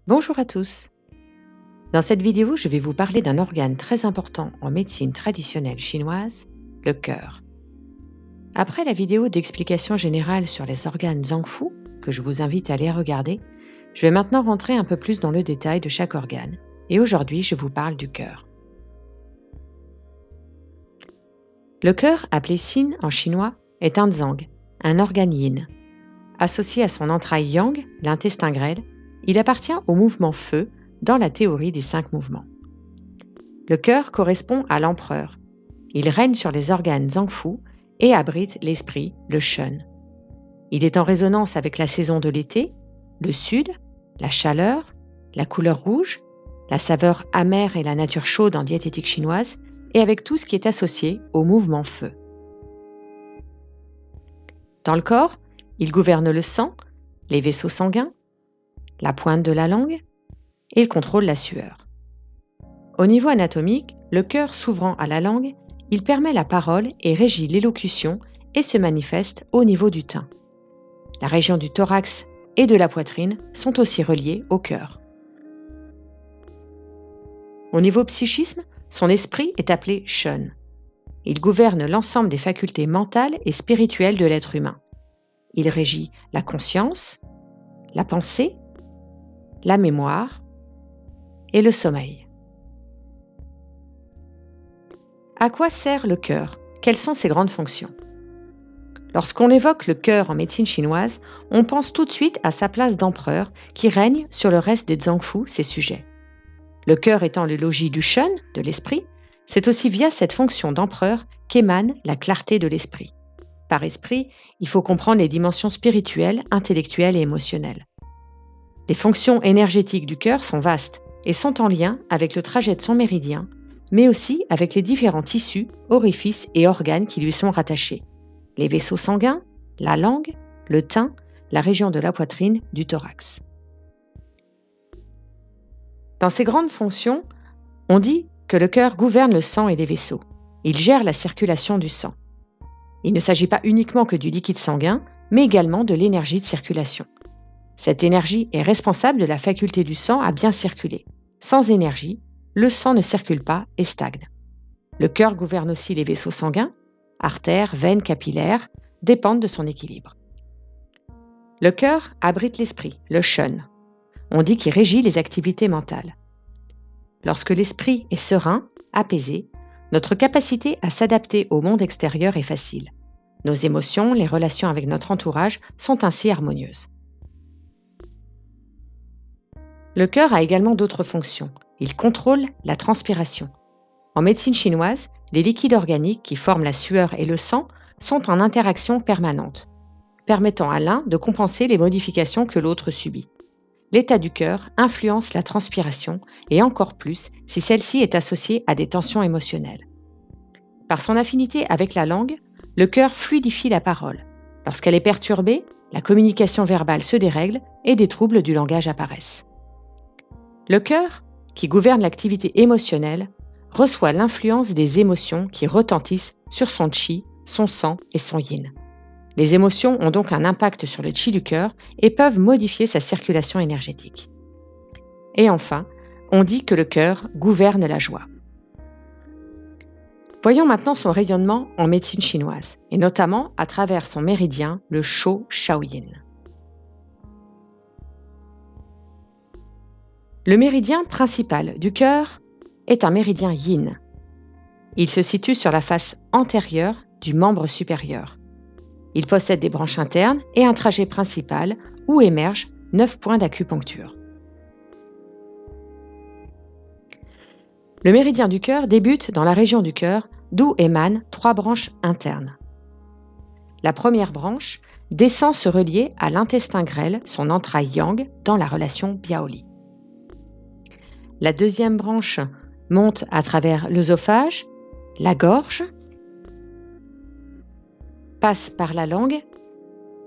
Bonjour à tous. Dans cette vidéo, je vais vous parler d'un organe très important en médecine traditionnelle chinoise, le cœur. Après la vidéo d'explication générale sur les organes Zangfu, que je vous invite à aller regarder, je vais maintenant rentrer un peu plus dans le détail de chaque organe. Et aujourd'hui, je vous parle du cœur. Le cœur, appelé Xin en chinois, est un zang, un organe yin. Associé à son entraille yang, l'intestin grêle, il appartient au mouvement feu dans la théorie des 5 mouvements. Le cœur correspond à l'empereur. Il règne sur les organes Zangfu et abrite l'esprit, le Shen. Il est en résonance avec la saison de l'été, le sud, la chaleur, la couleur rouge, la saveur amère et la nature chaude en diététique chinoise, et avec tout ce qui est associé au mouvement feu. Dans le corps, il gouverne le sang, les vaisseaux sanguins, la pointe de la langue, et il contrôle la sueur. Au niveau anatomique, le cœur s'ouvrant à la langue, il permet la parole et régit l'élocution et se manifeste au niveau du teint. La région du thorax et de la poitrine sont aussi reliées au cœur. Au niveau psychisme, son esprit est appelé Shen. Il gouverne l'ensemble des facultés mentales et spirituelles de l'être humain. Il régit la conscience, la pensée, la mémoire et le sommeil. À quoi sert le cœur? Quelles sont ses grandes fonctions? Lorsqu'on évoque le cœur en médecine chinoise, on pense tout de suite à sa place d'empereur qui règne sur le reste des Zangfu, ses sujets. Le cœur étant le logis du Shen, de l'esprit, c'est aussi via cette fonction d'empereur qu'émane la clarté de l'esprit. Par esprit, il faut comprendre les dimensions spirituelles, intellectuelles et émotionnelles. Les fonctions énergétiques du cœur sont vastes et sont en lien avec le trajet de son méridien, mais aussi avec les différents tissus, orifices et organes qui lui sont rattachés. Les vaisseaux sanguins, la langue, le teint, la région de la poitrine, du thorax. Dans ses grandes fonctions, on dit que le cœur gouverne le sang et les vaisseaux. Il gère la circulation du sang. Il ne s'agit pas uniquement que du liquide sanguin, mais également de l'énergie de circulation. Cette énergie est responsable de la faculté du sang à bien circuler. Sans énergie, le sang ne circule pas et stagne. Le cœur gouverne aussi les vaisseaux sanguins, artères, veines, capillaires, dépendent de son équilibre. Le cœur abrite l'esprit, le Shen. On dit qu'il régit les activités mentales. Lorsque l'esprit est serein, apaisé, notre capacité à s'adapter au monde extérieur est facile. Nos émotions, les relations avec notre entourage sont ainsi harmonieuses. Le cœur a également d'autres fonctions. Il contrôle la transpiration. En médecine chinoise, les liquides organiques qui forment la sueur et le sang sont en interaction permanente, permettant à l'un de compenser les modifications que l'autre subit. L'état du cœur influence la transpiration et encore plus si celle-ci est associée à des tensions émotionnelles. Par son affinité avec la langue, le cœur fluidifie la parole. Lorsqu'elle est perturbée, la communication verbale se dérègle et des troubles du langage apparaissent. Le cœur, qui gouverne l'activité émotionnelle, reçoit l'influence des émotions qui retentissent sur son qi, son sang et son yin. Les émotions ont donc un impact sur le qi du cœur et peuvent modifier sa circulation énergétique. Et enfin, on dit que le cœur gouverne la joie. Voyons maintenant son rayonnement en médecine chinoise, et notamment à travers son méridien, le Shou Shaoyin. Le méridien principal du cœur est un méridien yin. Il se situe sur la face antérieure du membre supérieur. Il possède des branches internes et un trajet principal où émergent 9 points d'acupuncture. Le méridien du cœur débute dans la région du cœur, d'où émanent 3 branches internes. La première branche descend se relier à l'intestin grêle, son entraille yang, dans la relation Biaoli. La deuxième branche monte à travers l'œsophage, la gorge, passe par la langue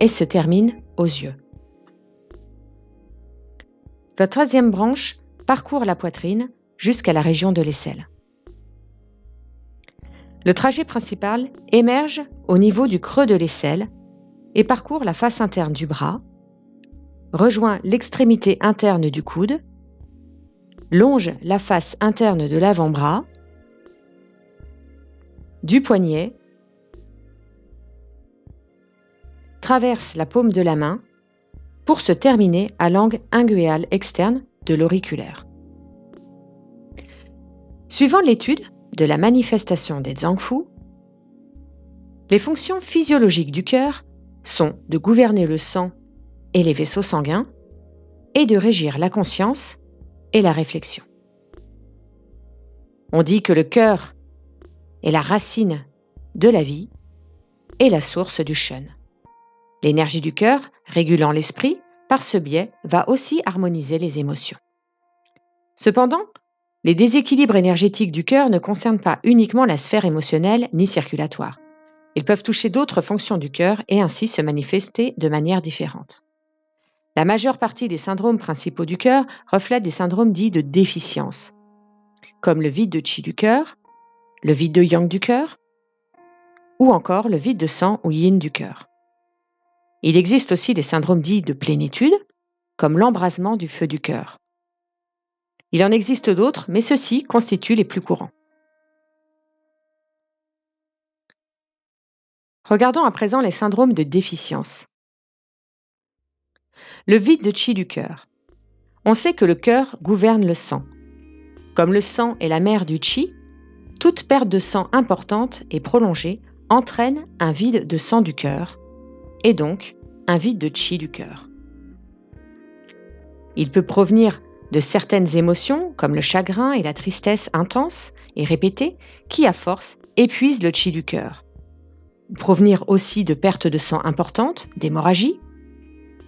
et se termine aux yeux. La troisième branche parcourt la poitrine jusqu'à la région de l'aisselle. Le trajet principal émerge au niveau du creux de l'aisselle et parcourt la face interne du bras, rejoint l'extrémité interne du coude, longe la face interne de l'avant-bras, du poignet, traverse la paume de la main pour se terminer à l'angle inguéal externe de l'auriculaire. Suivant l'étude de la manifestation des Zhangfu, les fonctions physiologiques du cœur sont de gouverner le sang et les vaisseaux sanguins et de régir la conscience et la réflexion. On dit que le cœur est la racine de la vie et la source du Shen. L'énergie du cœur, régulant l'esprit, par ce biais, va aussi harmoniser les émotions. Cependant, les déséquilibres énergétiques du cœur ne concernent pas uniquement la sphère émotionnelle ni circulatoire. Ils peuvent toucher d'autres fonctions du cœur et ainsi se manifester de manière différente. La majeure partie des syndromes principaux du cœur reflètent des syndromes dits de déficience, comme le vide de qi du cœur, le vide de yang du cœur, ou encore le vide de sang ou yin du cœur. Il existe aussi des syndromes dits de plénitude, comme l'embrasement du feu du cœur. Il en existe d'autres, mais ceux-ci constituent les plus courants. Regardons à présent les syndromes de déficience. Le vide de qi du cœur. On sait que le cœur gouverne le sang. Comme le sang est la mère du qi, toute perte de sang importante et prolongée entraîne un vide de sang du cœur, et donc un vide de qi du cœur. Il peut provenir de certaines émotions, comme le chagrin et la tristesse intense et répétée, qui à force épuisent le qi du cœur. Provenir aussi de pertes de sang importantes, d'hémorragie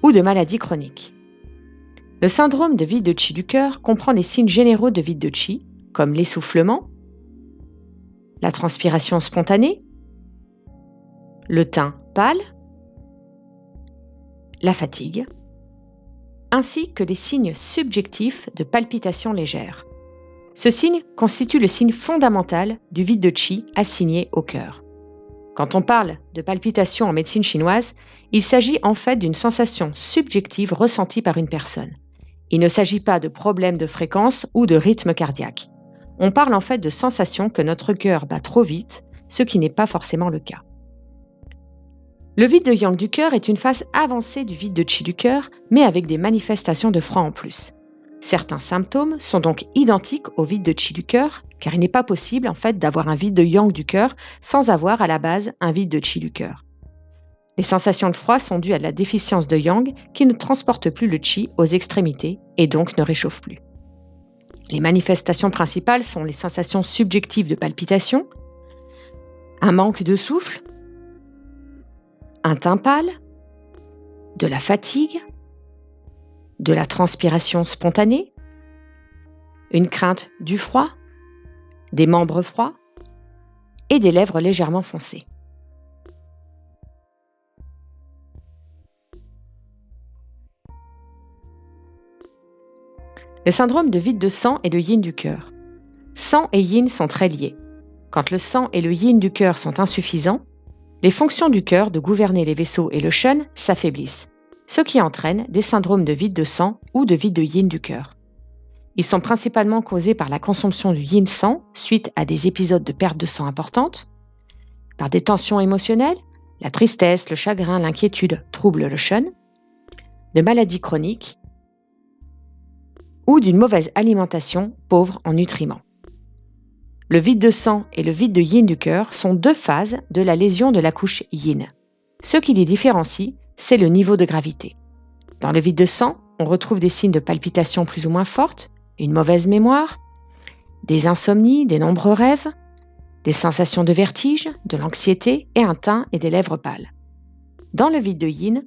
ou de maladies chroniques. Le syndrome de vide de qi du cœur comprend des signes généraux de vide de qi, comme l'essoufflement, la transpiration spontanée, le teint pâle, la fatigue, ainsi que des signes subjectifs de palpitations légères. Ce signe constitue le signe fondamental du vide de qi assigné au cœur. Quand on parle de palpitations en médecine chinoise, il s'agit en fait d'une sensation subjective ressentie par une personne. Il ne s'agit pas de problèmes de fréquence ou de rythme cardiaque. On parle en fait de sensations que notre cœur bat trop vite, ce qui n'est pas forcément le cas. Le vide de yang du cœur est une phase avancée du vide de qi du cœur, mais avec des manifestations de froid en plus. Certains symptômes sont donc identiques au vide de qi du cœur, car il n'est pas possible en fait d'avoir un vide de yang du cœur sans avoir à la base un vide de qi du cœur. Les sensations de froid sont dues à la déficience de yang qui ne transporte plus le qi aux extrémités et donc ne réchauffe plus. Les manifestations principales sont les sensations subjectives de palpitation, un manque de souffle, un teint pâle, de la fatigue, de la transpiration spontanée, une crainte du froid, des membres froids et des lèvres légèrement foncées. Le syndrome de vide de sang et de yin du cœur. Sang et yin sont très liés. Quand le sang et le yin du cœur sont insuffisants, les fonctions du cœur de gouverner les vaisseaux et le shen s'affaiblissent, ce qui entraîne des syndromes de vide de sang ou de vide de yin du cœur. Ils sont principalement causés par la consomption du yin sang suite à des épisodes de perte de sang importantes, par des tensions émotionnelles, la tristesse, le chagrin, l'inquiétude troublent le shen, de maladies chroniques ou d'une mauvaise alimentation pauvre en nutriments. Le vide de sang et le vide de yin du cœur sont deux phases de la lésion de la couche yin. Ce qui les différencie, c'est le niveau de gravité. Dans le vide de sang, on retrouve des signes de palpitations plus ou moins fortes, une mauvaise mémoire, des insomnies, des nombreux rêves, des sensations de vertige, de l'anxiété et un teint et des lèvres pâles. Dans le vide de yin,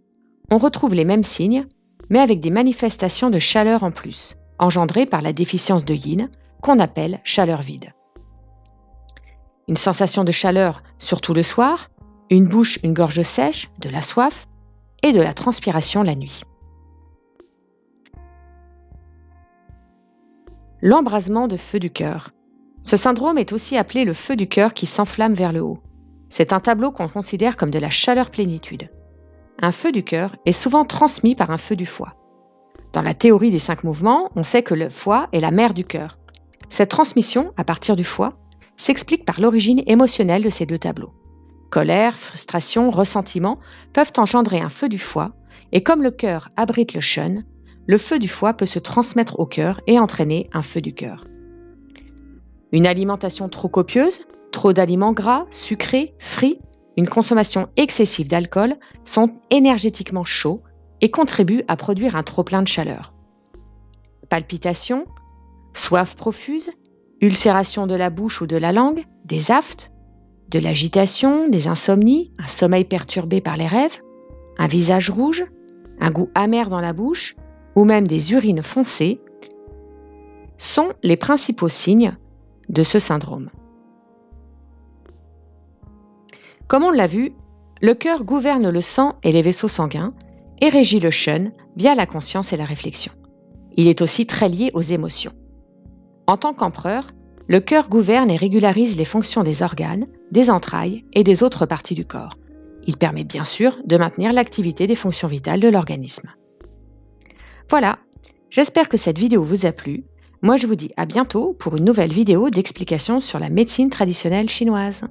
on retrouve les mêmes signes, mais avec des manifestations de chaleur en plus, engendrées par la déficience de yin, qu'on appelle chaleur vide. Une sensation de chaleur, surtout le soir, une bouche, une gorge sèche, de la soif et de la transpiration la nuit. L'embrasement de feu du cœur. Ce syndrome est aussi appelé le feu du cœur qui s'enflamme vers le haut. C'est un tableau qu'on considère comme de la chaleur plénitude. Un feu du cœur est souvent transmis par un feu du foie. Dans la théorie des 5 mouvements, on sait que le foie est la mère du cœur. Cette transmission, à partir du foie, s'explique par l'origine émotionnelle de ces 2 tableaux. Colère, frustration, ressentiment peuvent engendrer un feu du foie, et comme le cœur abrite le chun, le feu du foie peut se transmettre au cœur et entraîner un feu du cœur. Une alimentation trop copieuse, trop d'aliments gras, sucrés, frits, une consommation excessive d'alcool sont énergétiquement chauds et contribuent à produire un trop-plein de chaleur. Palpitations, soif profuse, ulcération de la bouche ou de la langue, des aphtes, de l'agitation, des insomnies, un sommeil perturbé par les rêves, un visage rouge, un goût amer dans la bouche ou même des urines foncées sont les principaux signes de ce syndrome. Comme on l'a vu, le cœur gouverne le sang et les vaisseaux sanguins et régit le chun via la conscience et la réflexion. Il est aussi très lié aux émotions. En tant qu'empereur, le cœur gouverne et régularise les fonctions des organes, des entrailles et des autres parties du corps. Il permet bien sûr de maintenir l'activité des fonctions vitales de l'organisme. Voilà, j'espère que cette vidéo vous a plu. Moi je vous dis à bientôt pour une nouvelle vidéo d'explication sur la médecine traditionnelle chinoise.